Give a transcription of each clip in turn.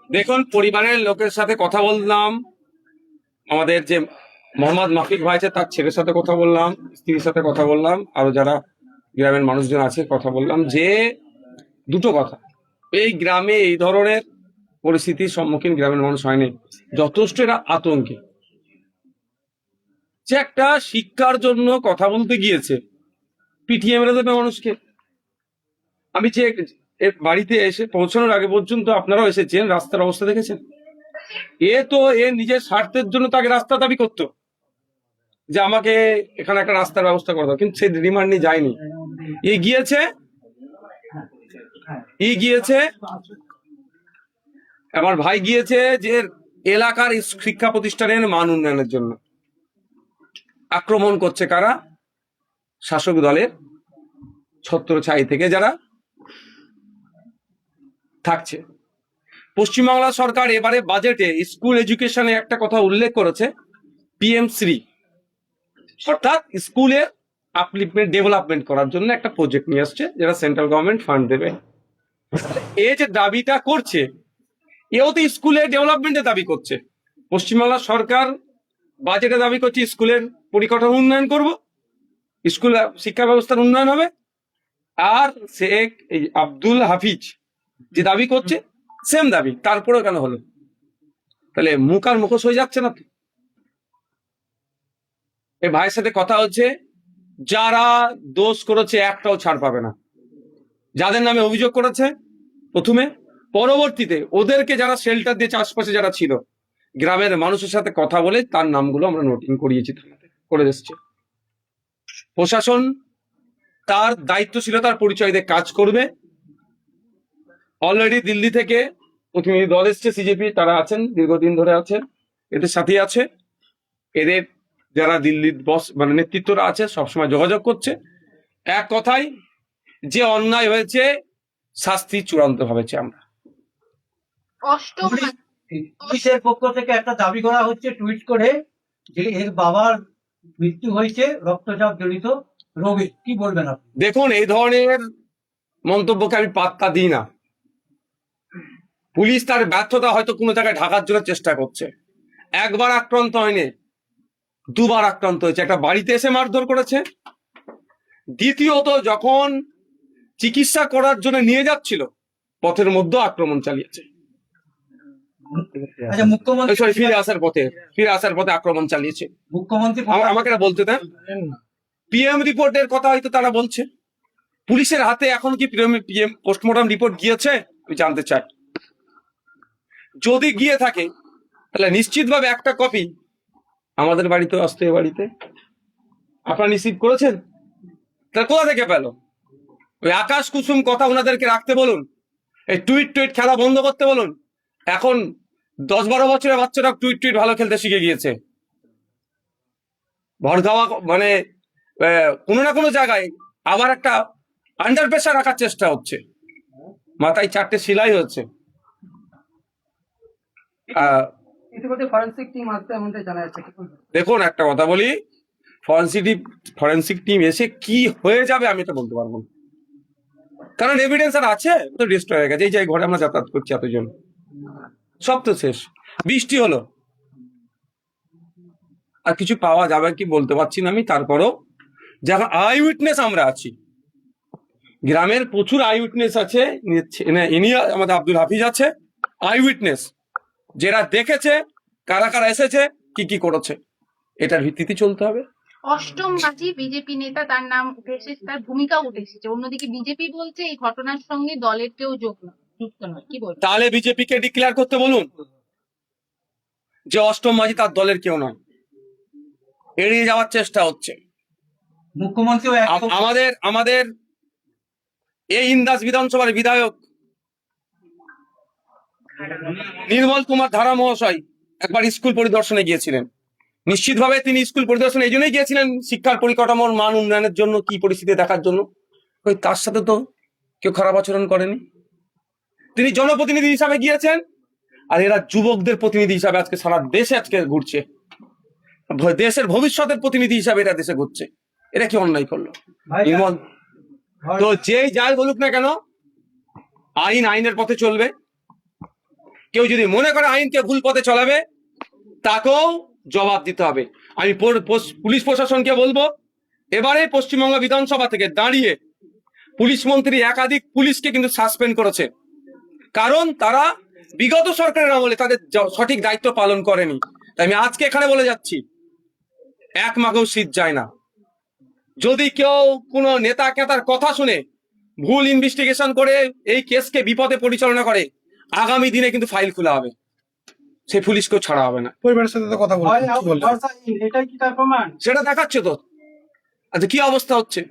দেখুন, পরিবারের লোকের সাথে কথা বললাম, আমাদের যে মোহাম্মদ মাফিক ভাই আছে তার ছেলের সাথে কথা বললাম, স্ত্রীর সাথে কথা বললাম, আরো যারা গ্রামের মানুষজন আছে কথা বললাম, যে দুটো কথা, এই গ্রামে এই ধরনের পরিস্থিতির সম্মুখীন গ্রামের মানুষ হয়নি, যথেষ্ট এরা আতঙ্কে। যে একটা শিক্ষার জন্য কথা বলতে গিয়েছে, পিটিয়ে মেরে দেবে মানুষকে। আমি যে এর বাড়িতে এসে পৌঁছানোর আগে পর্যন্ত আপনারাও এসেছেন, রাস্তার অবস্থা দেখেছেন। এ নিজের স্বার্থের জন্য তাকে রাস্তা দাবি করতো যে আমাকে এখানে একটা রাস্তার ব্যবস্থা করে দাও, কিন্তু সে রিমান্ড নিয়ে যায়নি। ই গিয়েছে আমার ভাই গিয়েছে যে এলাকার শিক্ষা প্রতিষ্ঠানের মান উন্নয়নের জন্য। আক্রমণ করছে কারা? শাসক দলের ছত্রছায়া থেকে যারা থাকছে। পশ্চিমবাংলা সরকার এবারে বাজেটে স্কুল এডুকেশনে একটা কথা উল্লেখ করেছে, পিএম শ্রী, অর্থাৎ স্কুলের আপলিফমেন্ট ডেভেলপমেন্ট করার জন্য একটা প্রজেক্ট নিয়ে আসছে, যেটা সেন্ট্রাল গভর্নমেন্ট ফান্ড দেবে। এ যে দাবিটা করছে, এও তো স্কুলের ডেভেলপমেন্টের দাবি করছে। পশ্চিমবাংলা সরকার বাজেটে দাবি করছে স্কুলের পরিকাঠামো উন্নয়ন করব, স্কুল শিক্ষা ব্যবস্থার উন্নয়ন হবে। আর শেখ আব্দুল হাফিজ যে দাবি করছে সেম দাবি, তারপরেও কেন হলো? তাহলে মুখ আর মুখোশ হয়ে যাচ্ছে না তো? এই ভাইয়ের সাথে কথা হচ্ছে, যারা দোষ করেছে একটাও ছাড় পাবে না। যাদের নামে অভিযোগ করেছে প্রথমে, পরবর্তীতে ওদেরকে যারা শেল্টার দিয়ে আশপাশে যারা ছিল, গ্রামের মানুষের সাথে কথা বলে তার নামগুলো আমরা নোটিং করিয়েছি, করে এসছে। প্রশাসন তার দায়িত্বশীলতার পরিচয় দিয়ে কাজ করবে। অলরেডি দিল্লি থেকে প্রতিনিধি দল এসছে, সিজেপি তারা আছেন, দীর্ঘদিন ধরে আছেন, এদের সাথে আছে। এদের যারা দিল্লির বস মানে নেতৃত্বরা আছে সবসময় যোগাযোগ করছে। এক কথায়, যে অন্যায় হয়েছে শাস্তি চূড়ান্ত ভাবে চাই আমরা। পুলিশের পক্ষ থেকে একটা দাবি করা হচ্ছে টুইট করে, যে এর বাবার মৃত্যু হয়েছে রক্তচাপ জড়িত রোগে। কি বলবেন আপনি? দেখুন, এই ধরনের মন্তব্যকে আমি পাত্তা দিই না। পুলিশ তার ব্যর্থতা হয়তো কোনো জায়গায় ঢাকার জন্য চেষ্টা করছে। একবার আক্রান্ত হয়নি, দুবার আক্রান্ত হয়েছে। একটা বাড়িতে এসে মারধর করেছে, দ্বিতীয়ত যখন চিকিৎসা করার জন্য নিয়ে যাচ্ছিল পথের মধ্যে আক্রমণ চালিয়েছে। আচ্ছা, মুখ্যমন্ত্রী সরি, ফিরে আসার পথে আক্রমণ চালিয়েছে। মুখ্যমন্ত্রী আমাকে না বলতে দেন। পিএম রিপোর্টের কথা হয়তো তারা বলছে, পুলিশের হাতে এখন কি পিএম পোস্টমর্টম রিপোর্ট গিয়েছে আমি জানতে চাই। যদি গিয়ে থাকে তাহলে নিশ্চিতভাবে একটা কপি আমাদের বাড়িতে আসতে, বাড়িতে আপনারা রিসিভ করেছেন। তাহলে কোথা থেকে পেল? ওই আকাশ কুসুম কথা ওনাদেরকে রাখতে বলুন, এই টুইট খেলা বন্ধ করতে বলুন। এখন 10-12 বছরের বাচ্চারা টুইট ভালো খেলতে শিখে গিয়েছে। ভরধাওয়া মানে কোনো না কোনো জায়গায় আবার একটা আন্ডার প্রেশার রাখার চেষ্টা হচ্ছে, মাথায় 4টে সেলাই হচ্ছে। দেখুন, একটা কথা বলি, ফরেন্সিক টিম এসে কি হয়ে যাবে আমি এটা বলতে পারবো না, কারণ এভিডেন্স আর আছে তো ডিস্ট্রয় হয়ে গেছে। এই যে ঘরে আমরা যাতায়াত করছি এতজন, সব তো শেষ। বৃষ্টি হলো, আর কিছু পাওয়া যাবে কি বলতে পারছি না আমি। তারপরও যারা আই উইটনেস আমরা আছি, গ্রামের প্রচুর আই উইটনেস আছে। ইনি আমাদের আব্দুল হাফিজ আছে, আই উইটনেস, যারা দেখেছে কারা কারা এসেছে কি করেছে, এটার ভিত্তিতে চলতে হবে। অষ্টম মাঝি বিজেপি নেতা, তার নাম উঠে এসেছে, তার ভূমিকা উঠে এসেছে। অন্যদিকে বিজেপি বলছে এই ঘটনার সঙ্গে দলের কেউ যুক্ত নয়। কি বলবেন? তাহলে বিজেপিকে ডিক্লেয়ার করতে বলুন যে অষ্টম মাঝি তার দলের কেউ নয়। এড়িয়ে যাওয়ার চেষ্টা হচ্ছে। মুখ্যমন্ত্রী আমাদের এই ইন্দাস বিধানসভার বিধায়ক নির্মল কুমার ধারা মহাশয় একবার স্কুল পরিদর্শনে গিয়েছিলেন। নিশ্চিতভাবে তিনি স্কুল পরিদর্শনে এই জন্যই গিয়েছিলেন, শিক্ষার পরিকাঠামোর মান উন্নয়নের জন্য, কি পরিস্থিতি দেখার জন্য। তার সাথে তো কেউ খারাপ আচরণ করেনি। তিনি জনপ্রতিনিধি হিসাবে গিয়েছেন, আর এরা যুবকদের প্রতিনিধি হিসাবে আজকে সারা দেশে আজকে ঘুরছে, দেশের ভবিষ্যতের প্রতিনিধি হিসাবে এরা দেশে ঘুরছে। এরা কি অন্যায় করলো? নির্মল তো যেই যাই বলুক না কেন, আইনের পথে চলবে। কেউ যদি মনে করে আইনকে ভুল পথে চলাবে, তাকেও জবাব দিতে হবে। আমি পুলিশ প্রশাসনকে বলবো, এবারে পশ্চিমবঙ্গ বিধানসভা থেকে দাঁড়িয়ে পুলিশ মন্ত্রী একাধিক পুলিশকে কিন্তু সাসপেন্ড করেছে, কারণ তারা বিগত সরকারের আমলে তাদের সঠিক দায়িত্ব পালন করেনি। তাই আমি আজকে এখানে বলে যাচ্ছি, এক মাঘেও শীত যায় না। যদি কেউ কোনো নেতা কেতার কথা শুনে ভুল ইনভেস্টিগেশন করে এই কেসকে বিপদে পরিচালনা করে, আগামী দিনে কিন্তু ফাইল খোলা হবে, সেই পুলিশকেও ছাড়া হবে না। পরিবারের সাথে তো কথা বলছেন, কি বললেন? এটাই কি তার প্রমাণ? সেটা দেখাচ্ছে তো। আচ্ছা, কি অবস্থা হচ্ছে?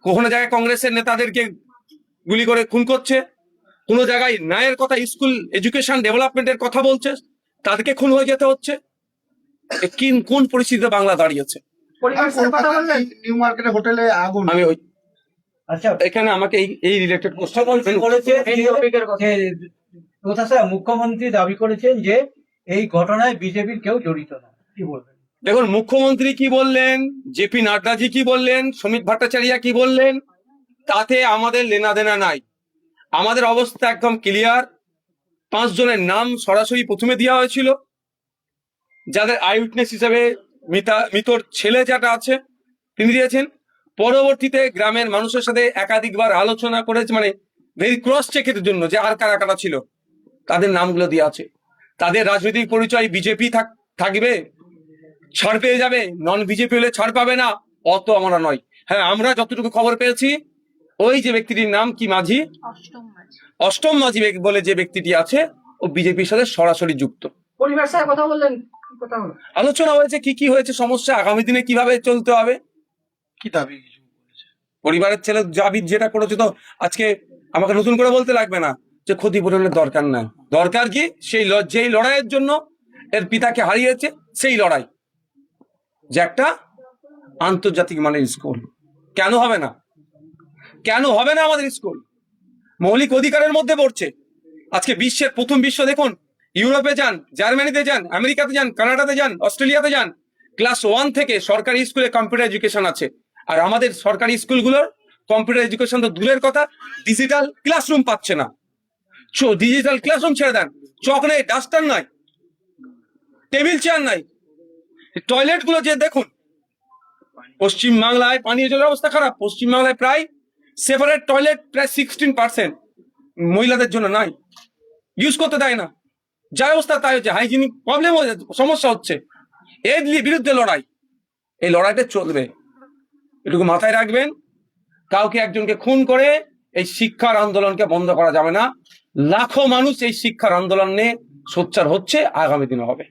কখনো জায়গায় কংগ্রেসের নেতাদেরকে গুলি করে খুন করছে, কোনো জায়গায় ন্যায়ের কথা, স্কুল এডুকেশন ডেভেলপমেন্টের কথা বলছে, তাদেরকে খুন হয়ে যেতে হচ্ছে। কোন পরিস্থিতিতে বাংলা দাঁড়িয়েছে? পরিবারের সাথে কথা বললেন? নিউ মার্কেটে হোটেলে আগুন। আমি ওই আচ্ছা, এখানে আমাকে এই রিলেটেড কোশ্চেন বলেছে মুখ্যমন্ত্রী দাবি করেছেন যে এই ঘটনায় বিজেপির কেউ জড়িত না, কি বলবেন? দেখুন, মুখ্যমন্ত্রী কি বললেন, জেপি নাড্ডাজি কি বললেন, সমীর ভট্টাচার্য কি বললেন, তাতে আমাদের লেনা দেনা নাই। আমাদের অবস্থা একদম ক্লিয়ার। 5 জনের নাম সরাসরি প্রথমে দেওয়া হয়েছিল, যাদের আই উইটনেস হিসেবে মৃতর ছেলে যেটা আছে তিনি দিয়েছেন। পরবর্তীতে গ্রামের মানুষের সাথে একাধিকবার আলোচনা করেছে, মানে ভেরি ক্রস চেকের জন্য যে আর কারা কারা ছিল, তাদের নামগুলো দেওয়া আছে। তাদের রাজনৈতিক পরিচয় বিজেপি থাকবে, ছাড় পেয়ে যাবে, নন বিজেপি হলে ছাড় পাবে না, অত আমরা নয়। হ্যাঁ, আমরা যতটুকু খবর পেয়েছি, ওই যে ব্যক্তিটির নাম কি, মাঝি, অষ্টম মাঝি বলে যে ব্যক্তিটি আছে, ও বিজেপির সাথে সরাসরি যুক্ত। পরিবারের সাথে কথা বললেন? কথা হলো? আলোচনা হয়েছে কি কি হয়েছে, সমস্যা আগামী দিনে কিভাবে চলতে হবে। কি দাবি কিছু বলেছে? পরিবারের ছেলে জাবিদ যেটা করেছে, তো আজকে আমাকে নতুন করে বলতে লাগবে না যে ক্ষতিপূরণের দরকার নাই। দরকার কি, যেই লড়াইয়ের জন্য এর পিতাকে হারিয়েছে, সেই লড়াই, যে একটা আন্তর্জাতিক মানের স্কুল। কেন হবে না? কেন হবে না? আমাদের স্কুল মৌলিক অধিকারের মধ্যে পড়ছে। আজকে বিশ্বের প্রথম বিশ্ব দেখুন, ইউরোপে যান, জার্মানিতে যান, আমেরিকাতে যান, কানাডাতে যান, অস্ট্রেলিয়াতে যান, ক্লাস 1 থেকে সরকারি স্কুলে কম্পিউটার এডুকেশন আছে। আর আমাদের সরকারি স্কুলগুলোর কম্পিউটার এডুকেশন তো দূরের কথা, ডিজিটাল ক্লাসরুম পাচ্ছে না। ডিজিটাল ক্লাসরুম ছেড়ে দেন, চক নেই, ডাস্টার নাই, টেবিল চেয়ার নাই, টয়লেট গুলো যে দেখুন। পশ্চিম বাংলায় পানীয় জলের অবস্থা খারাপ। পশ্চিম বাংলায় প্রায় সেপারেট টয়লেট প্রায় 16% মহিলাদের জন্য নাই, ইউজ করতে দেয় না। যা অবস্থা তাই হচ্ছে, হাইজিনিক প্রবলেম হয়ে যাচ্ছে, সমস্যা হচ্ছে। এর বিরুদ্ধে লড়াই, এই লড়াইটা চলবে, এটুকু মাথায় রাখবেন। কাউকে একজনকে খুন করে এই শিক্ষার আন্দোলনকে বন্ধ করা যাবে না। লাখো মানুষ এই শিক্ষার আন্দোলন নিয়ে সোচ্চার হচ্ছে, আগামী দিনে হবে।